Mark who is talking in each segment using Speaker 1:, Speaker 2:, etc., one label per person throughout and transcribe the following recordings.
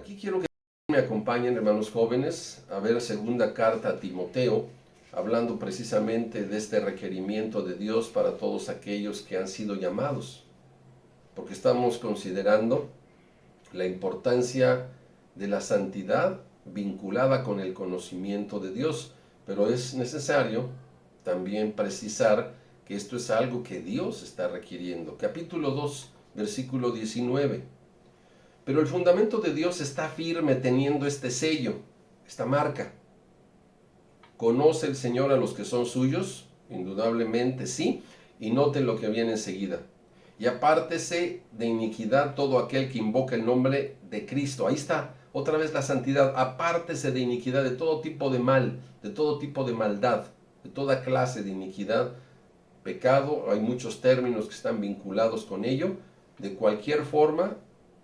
Speaker 1: Aquí quiero que me acompañen, hermanos jóvenes, a ver segunda carta a Timoteo, hablando precisamente de este requerimiento de Dios para todos aquellos que han sido llamados, porque estamos considerando la importancia de la santidad vinculada con el conocimiento de Dios, pero es necesario también precisar que esto es algo que Dios está requiriendo. Capítulo 2, versículo 19. Pero el fundamento de Dios está firme teniendo este sello, esta marca. ¿Conoce el Señor a los que son suyos? Indudablemente sí, y noten lo que viene enseguida. Y apártese de iniquidad todo aquel que invoca el nombre de Cristo. Ahí está, otra vez la santidad. Apártese de iniquidad, de todo tipo de mal, de todo tipo de maldad, de toda clase de iniquidad, pecado. Hay muchos términos que están vinculados con ello. De cualquier forma,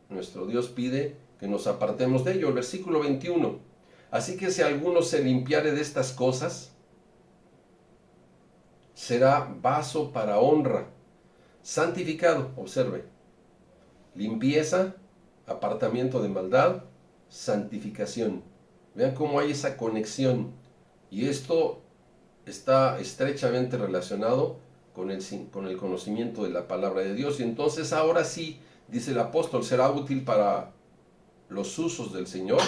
Speaker 1: nuestro Dios pide que nos apartemos de ello. El versículo 21. Así que si alguno se limpiare de estas cosas, será vaso para honra, santificado, observe, limpieza, apartamiento de maldad, santificación. Vean cómo hay esa conexión. Y esto está estrechamente relacionado con el conocimiento de la palabra de Dios. Y entonces ahora sí, dice el apóstol, será útil para los usos del Señor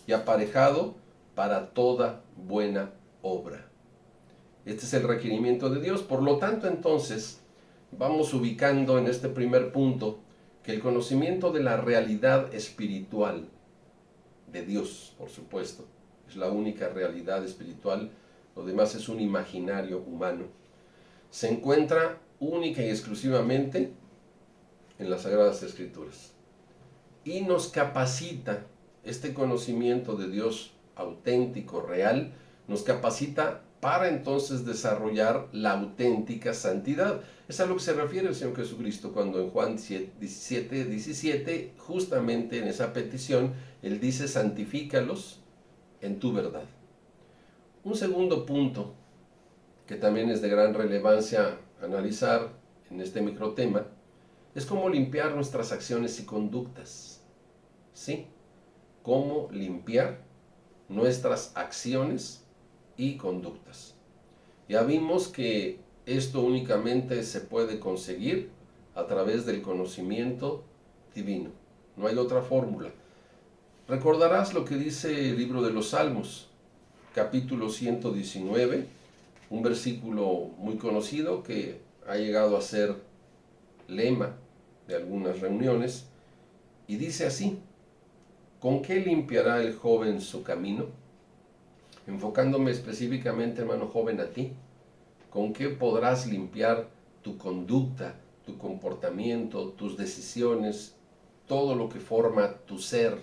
Speaker 1: y aparejado para toda buena obra. Este es el requerimiento de Dios. Por lo tanto, entonces, vamos ubicando en este primer punto que el conocimiento de la realidad espiritual de Dios, por supuesto, es la única realidad espiritual, lo demás es un imaginario humano, se encuentra única y exclusivamente en las Sagradas Escrituras. Y nos capacita, este conocimiento de Dios auténtico, real, nos capacita para entonces desarrollar la auténtica santidad. Es a lo que se refiere el Señor Jesucristo cuando en Juan 17, justamente en esa petición, Él dice, santifícalos en tu verdad. Un segundo punto que también es de gran relevancia analizar en este microtema es cómo limpiar nuestras acciones y conductas. ¿Sí? Cómo limpiar nuestras acciones y conductas. Ya vimos que esto únicamente se puede conseguir a través del conocimiento divino. No hay otra fórmula. Recordarás lo que dice el libro de los Salmos, capítulo 119, un versículo muy conocido que ha llegado a ser lema de algunas reuniones, y dice así: ¿con qué limpiará el joven su camino? Enfocándome específicamente, hermano joven, a ti. ¿Con qué podrás limpiar tu conducta, tu comportamiento, tus decisiones, todo lo que forma tu ser,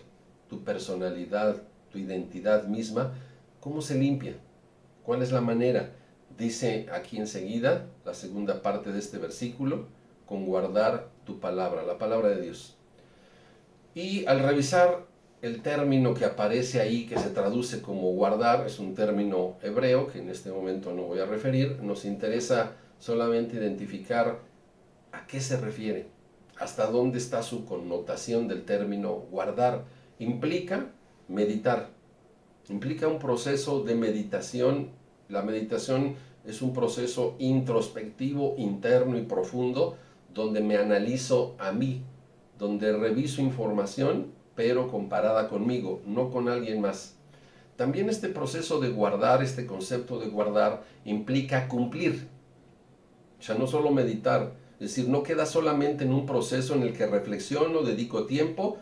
Speaker 1: tu personalidad, tu identidad misma? ¿Cómo se limpia? ¿Cuál es la manera? Dice aquí enseguida, la segunda parte de este versículo, con guardar tu palabra, la palabra de Dios. Y al revisar el término que aparece ahí, que se traduce como guardar, es un término hebreo que en este momento no voy a referir, nos interesa solamente identificar a qué se refiere, hasta dónde está su connotación del término guardar. Implica meditar, implica un proceso de meditación. La meditación es un proceso introspectivo, interno y profundo, donde me analizo a mí, donde reviso información, pero comparada conmigo, no con alguien más. También este proceso de guardar, este concepto de guardar, implica cumplir. O sea, no solo meditar, es decir, no queda solamente en un proceso en el que reflexiono, dedico tiempo,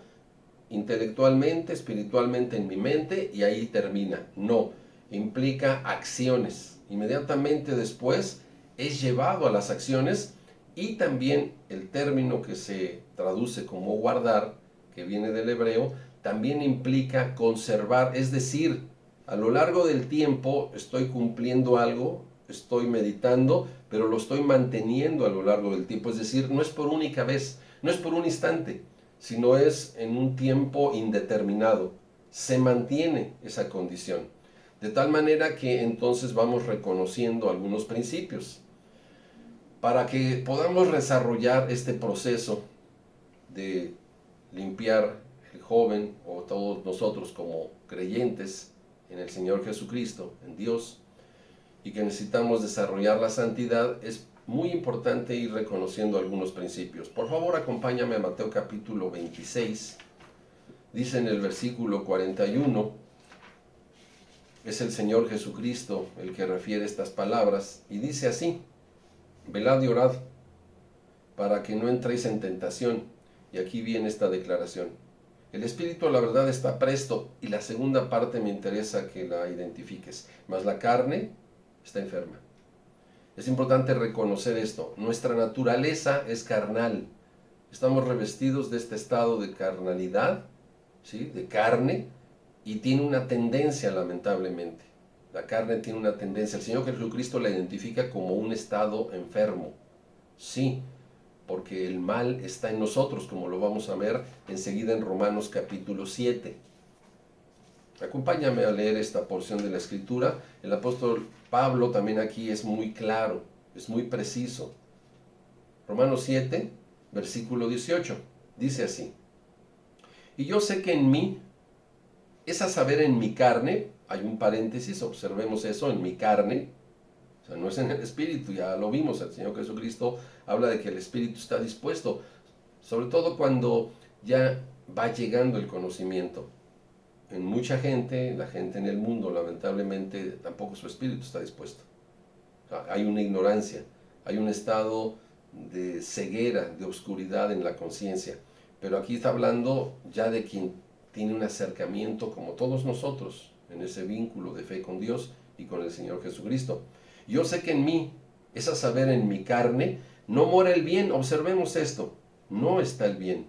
Speaker 1: intelectualmente, espiritualmente en mi mente, y ahí termina. No, implica acciones. Inmediatamente después es llevado a las acciones, y también el término que se traduce como guardar, que viene del hebreo, también implica conservar, es decir, a lo largo del tiempo estoy cumpliendo algo, estoy meditando, pero lo estoy manteniendo a lo largo del tiempo, es decir, no es por única vez, no es por un instante, sino es en un tiempo indeterminado. Se mantiene esa condición. De tal manera que entonces vamos reconociendo algunos principios. Para que podamos desarrollar este proceso de limpiar el joven o todos nosotros como creyentes en el Señor Jesucristo, en Dios, y que necesitamos desarrollar la santidad, es muy importante ir reconociendo algunos principios. Por favor, acompáñame a Mateo capítulo 26. Dice en el versículo 41, es el Señor Jesucristo el que refiere estas palabras, y dice así: velad y orad, para que no entréis en tentación. Y aquí viene esta declaración: el espíritu, la verdad, está presto, y la segunda parte me interesa que la identifiques, mas la carne está enferma. Es importante reconocer esto. Nuestra naturaleza es carnal. Estamos revestidos de este estado de carnalidad, ¿sí?, de carne, y tiene una tendencia, lamentablemente. La carne tiene una tendencia. El Señor Jesucristo la identifica como un estado enfermo. Sí, porque el mal está en nosotros, como lo vamos a ver enseguida en Romanos capítulo 7. Acompáñame a leer esta porción de la Escritura. El apóstol Pablo también aquí es muy claro, es muy preciso. Romanos 7, versículo 18, dice así: y yo sé que en mí, es a saber, en mi carne, hay un paréntesis, observemos eso, en mi carne, o sea, no es en el espíritu, ya lo vimos, el Señor Jesucristo habla de que el espíritu está dispuesto, sobre todo cuando ya va llegando el conocimiento. En mucha gente, la gente en el mundo, lamentablemente, tampoco su espíritu está dispuesto. O sea, hay una ignorancia, hay un estado de ceguera, de oscuridad en la conciencia. Pero aquí está hablando ya de quien tiene un acercamiento, como todos nosotros, en ese vínculo de fe con Dios y con el Señor Jesucristo. Yo sé que en mí, es a saber, en mi carne, no mora el bien. Observemos esto, no está el bien,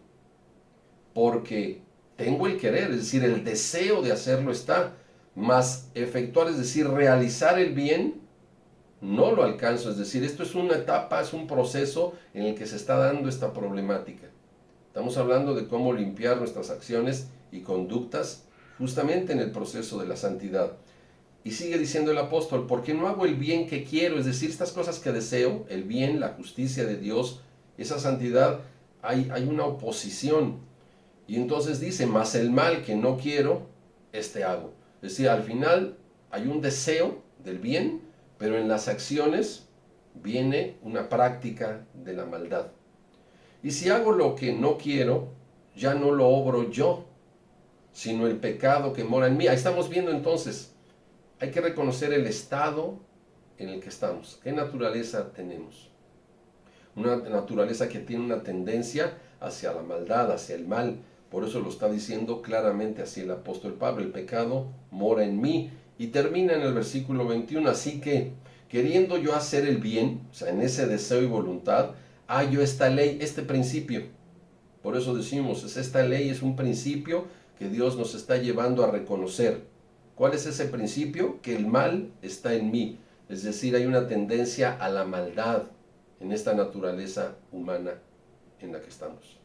Speaker 1: porque tengo el querer, es decir, el deseo de hacerlo está, mas efectuar, es decir, realizar el bien, no lo alcanzo. Es decir, esto es una etapa, es un proceso en el que se está dando esta problemática. Estamos hablando de cómo limpiar nuestras acciones y conductas justamente en el proceso de la santidad. Y sigue diciendo el apóstol: porque no hago el bien que quiero, es decir, estas cosas que deseo, el bien, la justicia de Dios, esa santidad, hay una oposición. Y entonces dice: mas el mal que no quiero, este hago. Es decir, al final hay un deseo del bien, pero en las acciones viene una práctica de la maldad. Y si hago lo que no quiero, ya no lo obro yo, sino el pecado que mora en mí. Ahí estamos viendo entonces, hay que reconocer el estado en el que estamos. ¿Qué naturaleza tenemos? Una naturaleza que tiene una tendencia hacia la maldad, hacia el mal. Por eso lo está diciendo claramente así el apóstol Pablo: el pecado mora en mí. Y termina en el versículo 21, así que, queriendo yo hacer el bien, o sea, en ese deseo y voluntad, hallo esta ley, este principio. Por eso decimos, esta ley es un principio que Dios nos está llevando a reconocer. ¿Cuál es ese principio? Que el mal está en mí. Es decir, hay una tendencia a la maldad en esta naturaleza humana en la que estamos.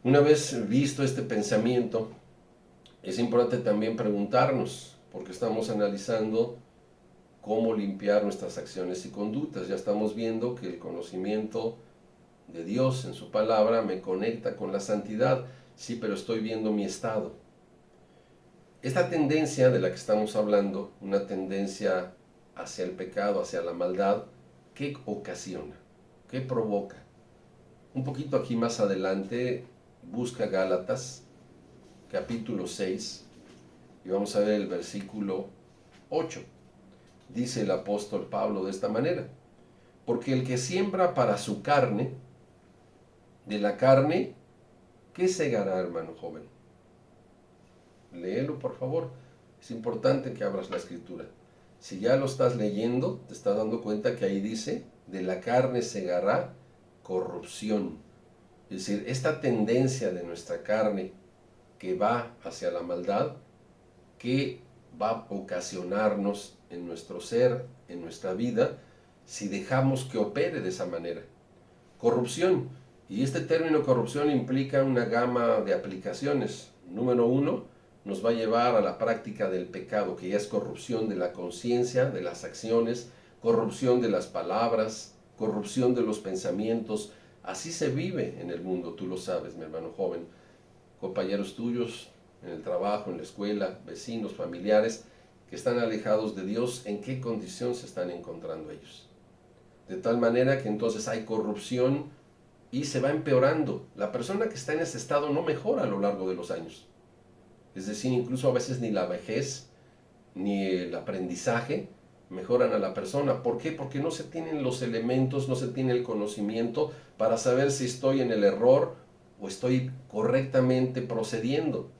Speaker 1: Una vez visto este pensamiento, es importante también preguntarnos, porque estamos analizando cómo limpiar nuestras acciones y conductas. Ya estamos viendo que el conocimiento de Dios en su palabra me conecta con la santidad. Sí, pero estoy viendo mi estado. Esta tendencia de la que estamos hablando, una tendencia hacia el pecado, hacia la maldad, ¿qué ocasiona? ¿Qué provoca? Un poquito aquí más adelante, busca Gálatas, capítulo 6, y vamos a ver el versículo 8. Dice el apóstol Pablo de esta manera: porque el que siembra para su carne, de la carne, ¿qué segará, hermano joven? Léelo, por favor. Es importante que abras la escritura. Si ya lo estás leyendo, te estás dando cuenta que ahí dice: de la carne segará corrupción. Es decir, esta tendencia de nuestra carne que va hacia la maldad, que va a ocasionarnos en nuestro ser, en nuestra vida, si dejamos que opere de esa manera. Corrupción. Y este término corrupción implica una gama de aplicaciones. Número 1, nos va a llevar a la práctica del pecado, que ya es corrupción de la conciencia, de las acciones, corrupción de las palabras, corrupción de los pensamientos, Así se vive en el mundo, tú lo sabes, mi hermano joven. Compañeros tuyos en el trabajo, en la escuela, vecinos, familiares que están alejados de Dios, ¿en qué condición se están encontrando ellos? De tal manera que entonces hay corrupción y se va empeorando. La persona que está en ese estado no mejora a lo largo de los años. Es decir, incluso a veces ni la vejez ni el aprendizaje mejoran a la persona. ¿Por qué? Porque no se tienen los elementos, no se tiene el conocimiento para saber si estoy en el error o estoy correctamente procediendo.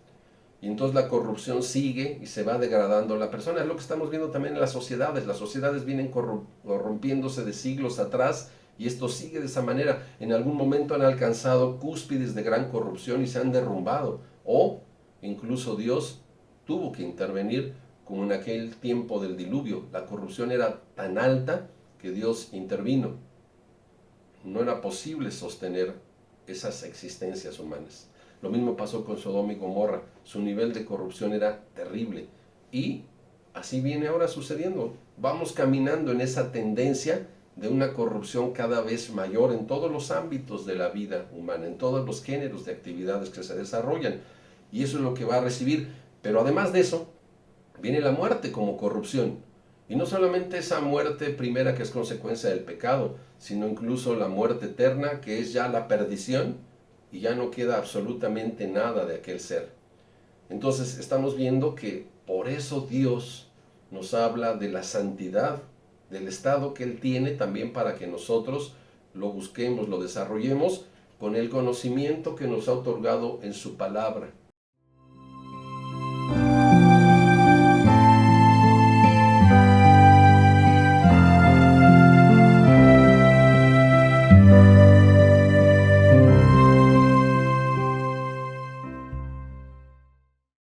Speaker 1: Y entonces la corrupción sigue y se va degradando la persona. Es lo que estamos viendo también en las sociedades. Las sociedades vienen corrompiéndose de siglos atrás y esto sigue de esa manera. En algún momento han alcanzado cúspides de gran corrupción y se han derrumbado. O incluso Dios tuvo que intervenir, como en aquel tiempo del diluvio. La corrupción era tan alta que Dios intervino. No era posible sostener esas existencias humanas. Lo mismo pasó con Sodoma y Gomorra. Su nivel de corrupción era terrible. Y así viene ahora sucediendo. Vamos caminando en esa tendencia de una corrupción cada vez mayor en todos los ámbitos de la vida humana, en todos los géneros de actividades que se desarrollan. Y eso es lo que va a recibir. Pero además de eso, viene la muerte como corrupción. Y no solamente esa muerte primera que es consecuencia del pecado, sino incluso la muerte eterna, que es ya la perdición, y ya no queda absolutamente nada de aquel ser. Entonces estamos viendo que por eso Dios nos habla de la santidad, del estado que Él tiene también para que nosotros lo busquemos, lo desarrollemos con el conocimiento que nos ha otorgado en su palabra.